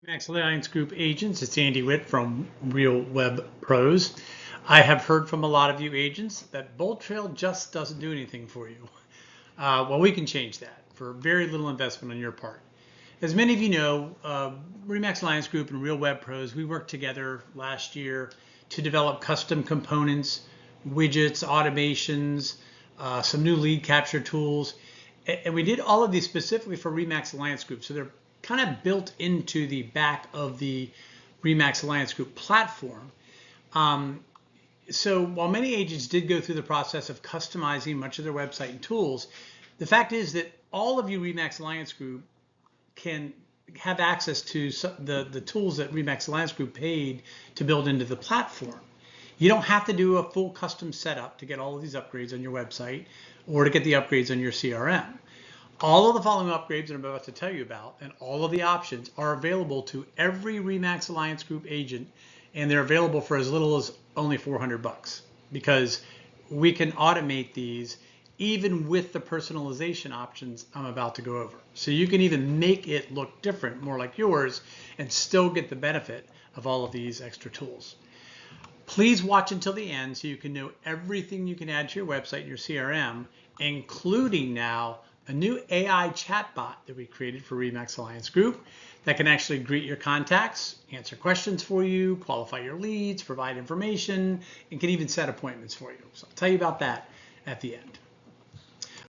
Max Alliance Group agents, it's Andy Witt from Real Web Pros. I have heard from a lot of you agents that Bold Trail just doesn't do anything for you. Well, we can change that for very little investment on your part. As many of you know, Remax Alliance Group and Real Web Pros, we worked together last year to develop custom components, widgets, automations, some new lead capture tools. And we did all of these specifically for Remax Alliance Group. So they're kind of built into the back of the Remax Alliance Group platform. So while many agents did go through the process of customizing much of their website and tools, the fact is that all of you Remax Alliance Group can have access to the tools that Remax Alliance Group paid to build into the platform. You don't have to do a full custom setup to get all of these upgrades on your website or to get the upgrades on your CRM. All of the following upgrades that I'm about to tell you about and all of the options are available to every Remax Alliance Group agent, and they're available for as little as only $400 because we can automate these even with the personalization options I'm about to go over. So you can even make it look different, more like yours, and still get the benefit of all of these extra tools. Please watch until the end so you can know everything you can add to your website and your CRM, including now a new AI chatbot that we created for Remax Alliance Group that can actually greet your contacts, answer questions for you, qualify your leads, provide information, and can even set appointments for you. So I'll tell you about that at the end.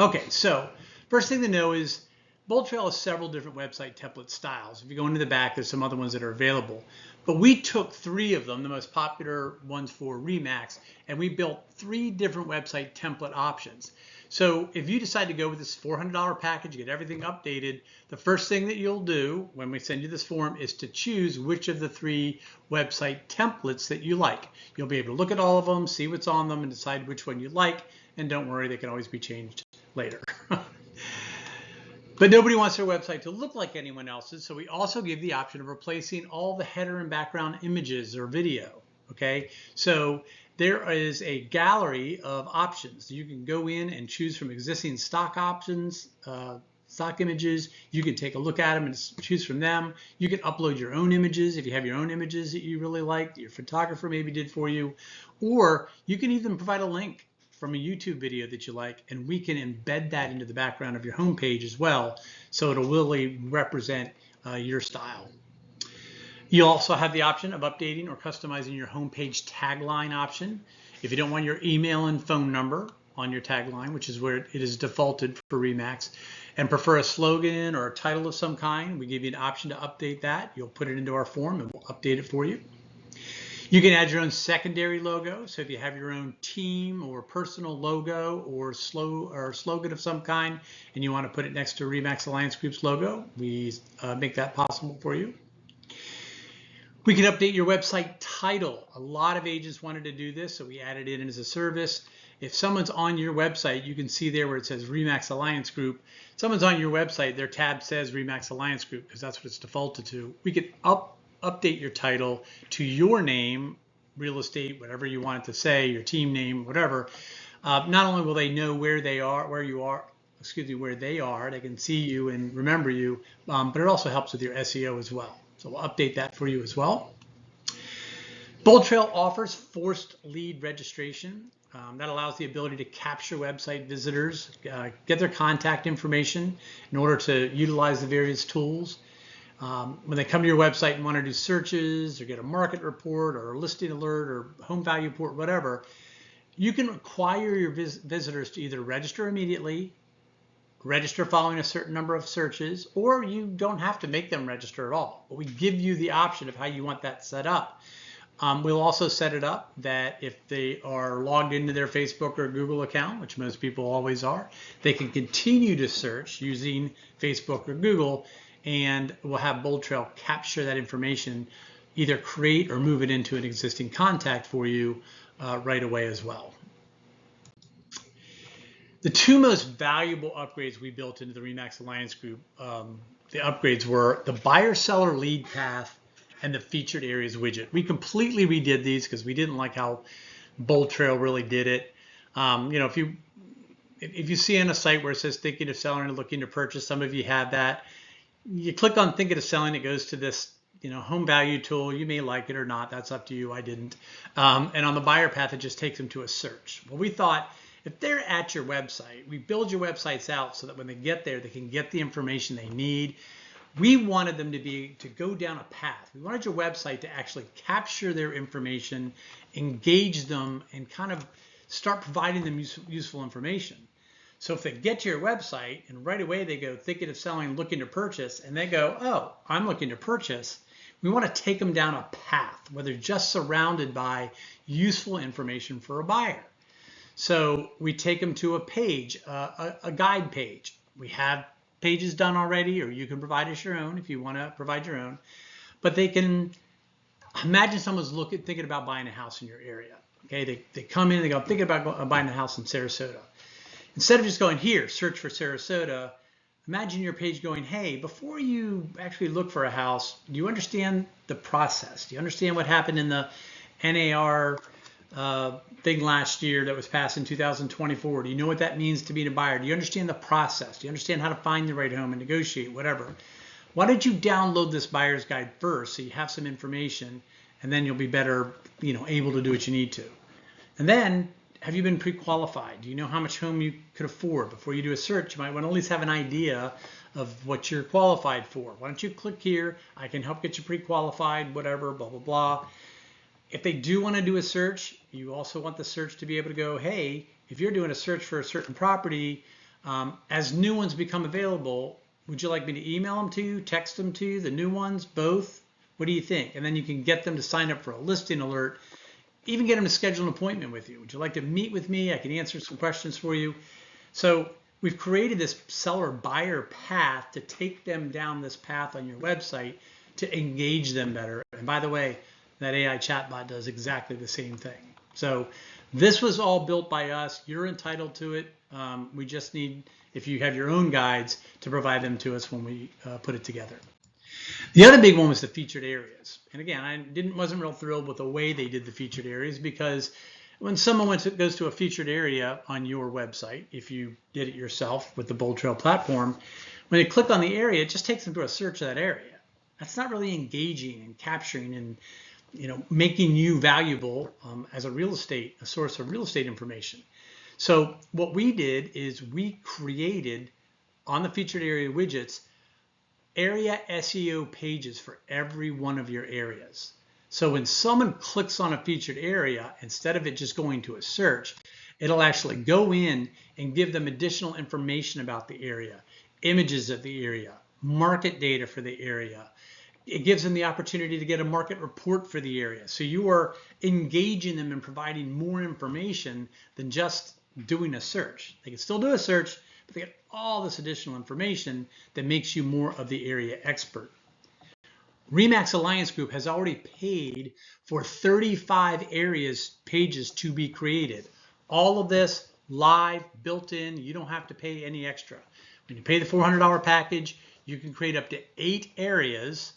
Okay, so first thing to know is Bold Trail has several different website template styles. If you go into the back, there's some other ones that are available. But we took 3 of them, the most popular ones for Remax, and we built 3 different website template options. So if you decide to go with this $400 package, get everything updated, the first thing that you'll do when we send you this form is to choose which of the 3 website templates that you like. You'll be able to look at all of them, see what's on them, and decide which one you like. And don't worry, they can always be changed later. But nobody wants their website to look like anyone else's, so we also give the option of replacing all the header and background images or video. Okay, so there is a gallery of options. You can go in and choose from existing stock options, stock images. You can take a look at them and choose from them. You can upload your own images if you have your own images that you really like, that your photographer maybe did for you, or you can even provide a link from a YouTube video that you like, and we can embed that into the background of your homepage as well, so it'll really represent your style. You'll also have the option of updating or customizing your homepage tagline option. If you don't want your email and phone number on your tagline, which is where it is defaulted for Remax, and prefer a slogan or a title of some kind, we give you an option to update that. You'll put it into our form and we'll update it for you. You can add your own secondary logo. So if you have your own team or personal logo or slogan of some kind, and you want to put it next to Remax Alliance Group's logo, we make that possible for you. We can update your website title. A lot of agents wanted to do this, so we added it in as a service. If someone's on your website, you can see there where it says Remax Alliance Group. Someone's on your website, their tab says Remax Alliance Group because that's what it's defaulted to. We could update your title to your name, real estate, whatever you want it to say, your team name, whatever. Not only will they know where they are, where they are, they can see you and remember you, but it also helps with your SEO as well. So we'll update that for you as well. Bold Trail offers forced lead registration. That allows the ability to capture website visitors, get their contact information in order to utilize the various tools. When they come to your website and want to do searches or get a market report or a listing alert or home value report, whatever, you can require your visitors to either register immediately, register following a certain number of searches, or you don't have to make them register at all. But we give you the option of how you want that set up. We'll also set it up that if they are logged into their Facebook or Google account, which most people always are, they can continue to search using Facebook or Google, and we'll have Bold Trail capture that information, either create or move it into an existing contact for you right away as well. The 2 most valuable upgrades we built into the Remax Alliance Group, the upgrades were the buyer-seller lead path and the featured areas widget. We completely redid these because we didn't like how Bold Trail really did it. You know, if you see on a site where it says thinking of selling and looking to purchase, some of you have that. You click on thinking of selling, it goes to this home value tool. You may like it or not. That's up to you. I didn't. And on the buyer path, it just takes them to a search. Well, we thought if they're at your website, we build your websites out so that when they get there, they can get the information they need. We wanted them to go down a path. We wanted your website to actually capture their information, engage them, and kind of start providing them useful information. So if they get to your website and right away they go thinking of selling, looking to purchase, and they go, oh, I'm looking to purchase, we want to take them down a path where they're just surrounded by useful information for a buyer. So we take them to a page, a guide page. We have pages done already, or you can provide us your own if you want to provide your own. But they can imagine someone's thinking about buying a house in your area. Okay, they come in, they go, I'm thinking about buying a house in Sarasota. Instead of just going here, search for Sarasota, imagine your page going, hey, before you actually look for a house, do you understand the process? Do you understand what happened in the NAR thing last year that was passed in 2024? Do you know what that means to be a buyer? Do you understand the process? Do you understand how to find the right home and negotiate, whatever? Why don't you download this buyer's guide first so you have some information, and then you'll be better, able to do what you need to. And then, have you been pre-qualified? Do you know how much home you could afford? Before you do a search, you might want to at least have an idea of what you're qualified for. Why don't you click here? I can help get you pre-qualified, whatever, blah, blah, blah. If they do want to do a search, you also want the search to be able to go, hey, if you're doing a search for a certain property, as new ones become available, would you like me to email them to you, text them to you, the new ones, both? What do you think? And then you can get them to sign up for a listing alert, even get them to schedule an appointment with you. Would you like to meet with me? I can answer some questions for you. So we've created this seller-buyer path to take them down this path on your website to engage them better. And by the way, that AI chatbot does exactly the same thing. So this was all built by us. You're entitled to it. We just need, if you have your own guides, to provide them to us when we put it together. The other big one was the featured areas. And again, I wasn't real thrilled with the way they did the featured areas, because when someone goes to a featured area on your website, if you did it yourself with the Bold Trail platform, when they click on the area, it just takes them to a search of that area. That's not really engaging and capturing and making you valuable as a source of real estate information. So what we did is we created on the featured area widgets area SEO pages for every one of your areas. So when someone clicks on a featured area, instead of it just going to a search, it'll actually go in and give them additional information about the area, images of the area, market data for the area. It gives them the opportunity to get a market report for the area. So you are engaging them and providing more information than just doing a search. They can still do a search, but they get all this additional information that makes you more of the area expert. RE/MAX Alliance Group has already paid for 35 areas pages to be created. All of this live, built in. You don't have to pay any extra. When you pay the $400 package, you can create up to 8 areas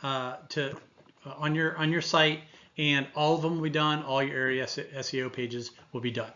on your site, and all of them will be done. All your area SEO pages will be done.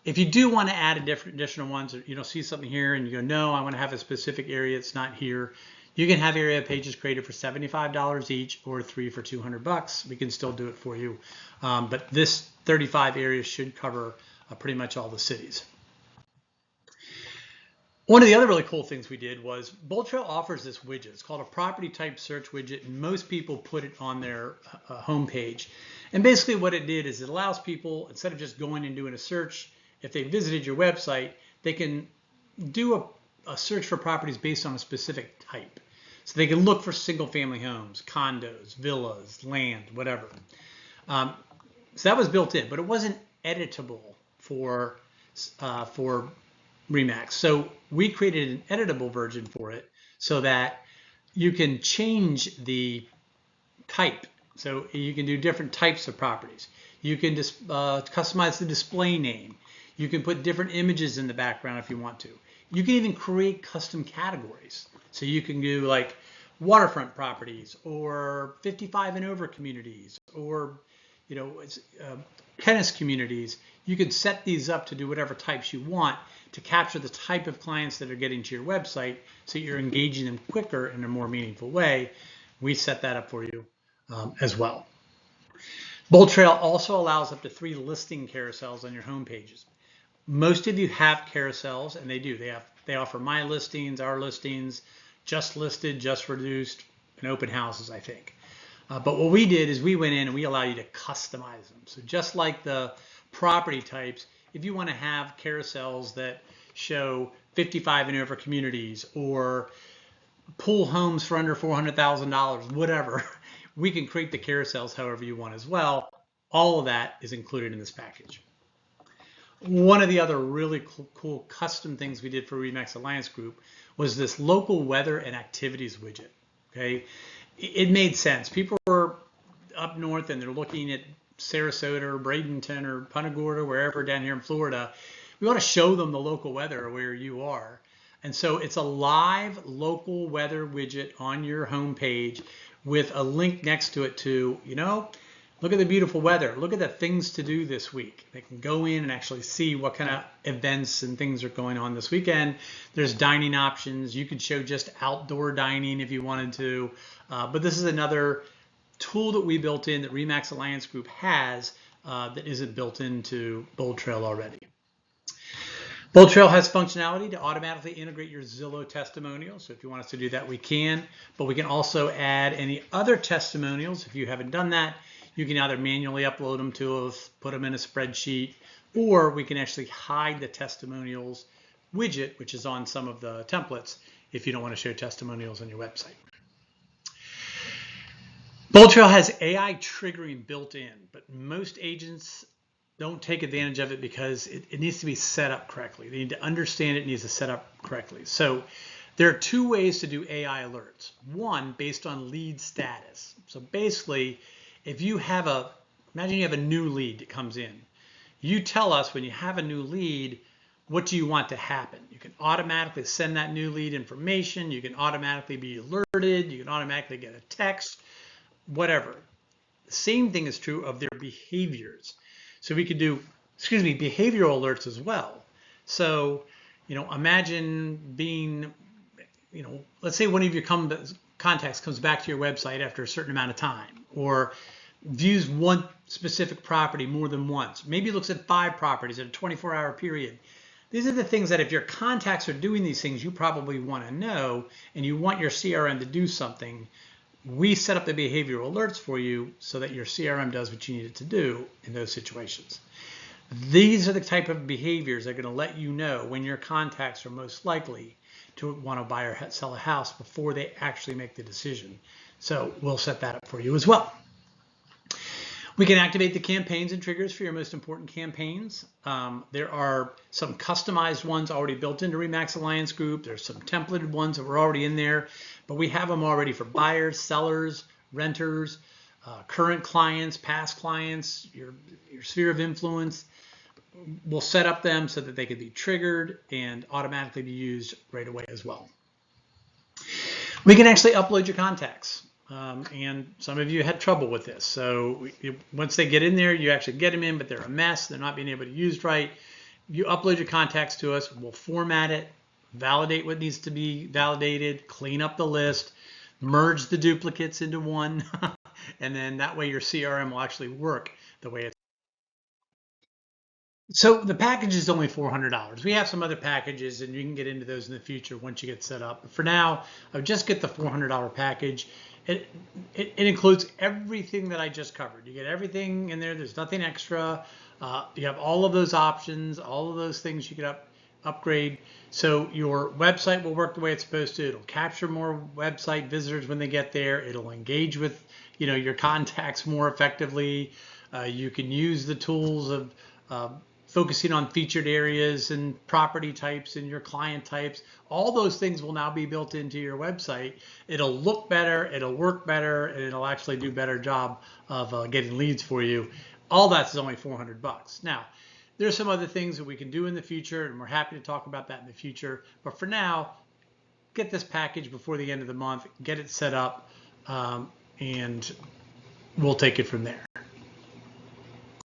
If you do want to add additional ones, or see something here and you go, no, I want to have a specific area that's not here, you can have area pages created for $75 each, or 3 for $200. We can still do it for you, but this 35 areas should cover pretty much all the cities. One of the other really cool things we did was Bold Trail offers this widget. It's called a property type search widget, and most people put it on their homepage. And basically what it did is it allows people, instead of just going and doing a search, if they visited your website, they can do a search for properties based on a specific type. So they can look for single family homes, condos, villas, land, whatever. So that was built in, but it wasn't editable for RE/MAX. So we created an editable version for it so that you can change the type. So you can do different types of properties. You can customize the display name. You can put different images in the background if you want to. You can even create custom categories. So you can do like waterfront properties, or 55 and over communities, or tennis communities. You can set these up to do whatever types you want to capture the type of clients that are getting to your website, so you're engaging them quicker in a more meaningful way. We set that up for you as well. Bold Trail also allows up to 3 listing carousels on your home pages. Most of you have carousels, and they do. They offer my listings, our listings, just listed, just reduced, and open houses, I think. But what we did is we went in and we allow you to customize them. So just like the property types, if you want to have carousels that show 55 and over communities or pool homes for under $400,000, whatever, we can create the carousels however you want as well. All of that is included in this package. One of the other really cool custom things we did for RE/MAX Alliance Group was this local weather and activities widget. Okay, it made sense. People were up north and they're looking at Sarasota or Bradenton or Punta Gorda, wherever down here in Florida. We want to show them the local weather where you are. And so it's a live local weather widget on your home page with a link next to it to, look at the beautiful weather. Look at the things to do this week. They can go in and actually see what kind of events and things are going on this weekend. There's dining options. You could show just outdoor dining if you wanted to. But this is another tool that we built in that RE/MAX Alliance Group has that isn't built into Bold Trail already. Bold Trail has functionality to automatically integrate your Zillow testimonials. So if you want us to do that, we can. But we can also add any other testimonials. If you haven't done that, you can either manually upload them to us, put them in a spreadsheet, or we can actually hide the testimonials widget, which is on some of the templates, if you don't want to show testimonials on your website. Bold Trail has AI triggering built in, but most agents don't take advantage of it because it needs to be set up correctly. They need to understand it needs to set up correctly. So there are 2 ways to do AI alerts. One, based on lead status. So basically, if you have imagine you have a new lead that comes in. You tell us when you have a new lead, what do you want to happen? You can automatically send that new lead information. You can automatically be alerted. You can automatically get a text, whatever. The same thing is true of their behaviors. So we could do, behavioral alerts as well. So, imagine being, let's say one of your contacts comes back to your website after a certain amount of time, or views one specific property more than once. Maybe looks at 5 properties in a 24-hour period. These are the things that if your contacts are doing these things, you probably want to know, and you want your CRM to do something. We set up the behavioral alerts for you so that your CRM does what you need it to do in those situations. These are the type of behaviors that are going to let you know when your contacts are most likely to want to buy or sell a house before they actually make the decision. So we'll set that up for you as well. We can activate the campaigns and triggers for your most important campaigns. There are some customized ones already built into RE/MAX Alliance Group. There's some templated ones that were already in there, but we have them already for buyers, sellers, renters, current clients, past clients, your sphere of influence. We'll set up them so that they can be triggered and automatically be used right away as well. We can actually upload your contacts. And some of you had trouble with this. So once they get in there, you actually get them in, but they're a mess. They're not being able to use right. You upload your contacts to us. We'll format it, validate what needs to be validated, clean up the list, merge the duplicates into one, and then that way your CRM will actually work the way it's. So the package is only $400. We have some other packages, and you can get into those in the future once you get set up. But for now, I would just get the $400 package. It includes everything that I just covered. You get everything in there. There's nothing extra. You have all of those options, all of those things you could upgrade. So your website will work the way it's supposed to. It'll capture more website visitors when they get there. It'll engage with your contacts more effectively. You can use the tools of focusing on featured areas and property types and your client types. All those things will now be built into your website. It'll look better, it'll work better, and it'll actually do a better job of getting leads for you. All that's only $400. Now, there's some other things that we can do in the future, and we're happy to talk about that in the future. But for now, get this package before the end of the month, get it set up, and we'll take it from there.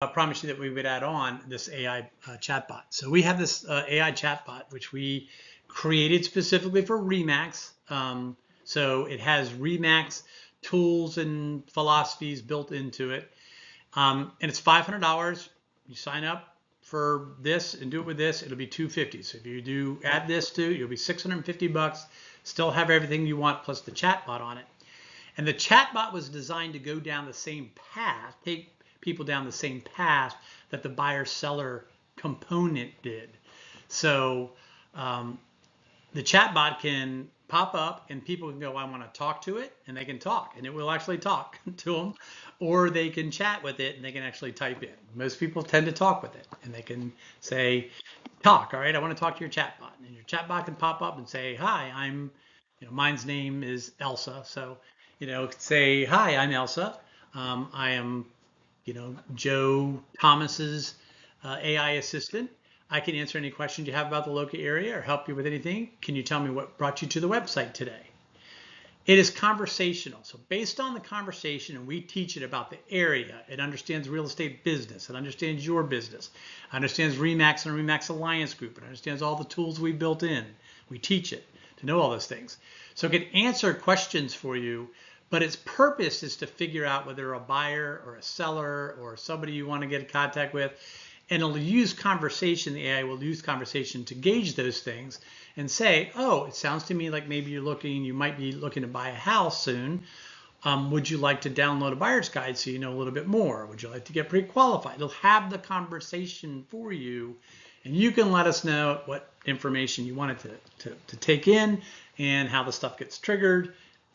I promised you that we would add on this AI chatbot. So we have this AI chatbot, which we created specifically for RE/MAX. So it has RE/MAX tools and philosophies built into it. And it's $500. You sign up for this and do it with this, it'll be $250. So if you do add this to, it'll be $650. Still have everything you want plus the chatbot on it. And the chatbot was designed to go down the same path, take people down the same path that the buyer-seller component did. So the chatbot can pop up and people can go, I want to talk to it, and they can talk, and it will actually talk to them, or they can chat with it and they can actually type in. Most people tend to talk with it, and they can say, talk, all right, I want to talk to your chatbot. And your chatbot can pop up and say, hi, I'm, mine's name is Elsa. So, say, hi, I'm Elsa. I am, Joe Thomas's AI assistant. I can answer any questions you have about the local area or help you with anything. Can you tell me what brought you to the website today? It is conversational. So based on the conversation, and we teach it about the area, it understands real estate business, it understands your business, it understands RE/MAX and RE/MAX Alliance Group, it understands all the tools we built in. We teach it to know all those things. So it can answer questions for you, but its purpose is to figure out whether a buyer or a seller or somebody you want to get in contact with. And it'll use conversation, the AI will use conversation to gauge those things and say, oh, it sounds to me like maybe you might be looking to buy a house soon. Would you like to download a buyer's guide so you know a little bit more? Would you like to get pre-qualified? It'll have the conversation for you, and you can let us know what information you want it to take in and how the stuff gets triggered.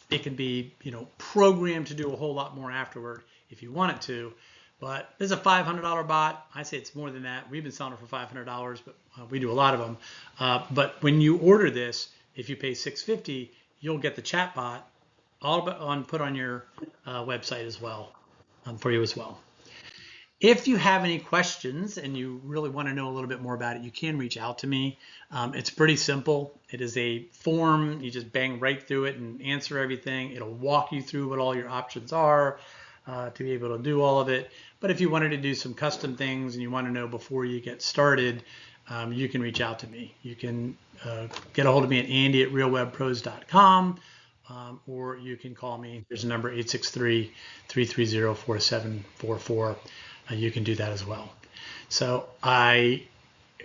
It can be, programmed to do a whole lot more afterward if you want it to. But this is a $500 bot. I say it's more than that. We've been selling it for $500, but we do a lot of them. But when you order this, if you pay $650, you'll get the chat bot all put on your website as well, for you as well. If you have any questions and you really want to know a little bit more about it, you can reach out to me. It's pretty simple. It is a form. You just bang right through it and answer everything. It'll walk you through what all your options are to be able to do all of it. But if you wanted to do some custom things and you want to know before you get started, you can reach out to me. You can get a hold of me at andy@realwebpros.com, or you can call me. There's a number 863-330-4744. You can do that as well. So I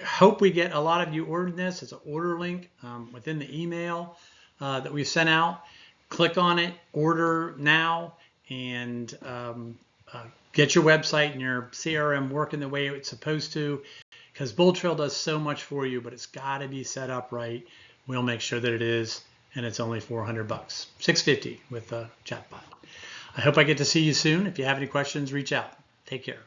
hope we get a lot of you ordering this. It's an order link within the email that we sent out. Click on it, order now, and get your website and your CRM working the way it's supposed to, because Bull Trail does so much for you, but it's got to be set up right. We'll make sure that it is, and it's only $400, $650 with a chatbot. I hope I get to see you soon. If you have any questions, reach out. Take care.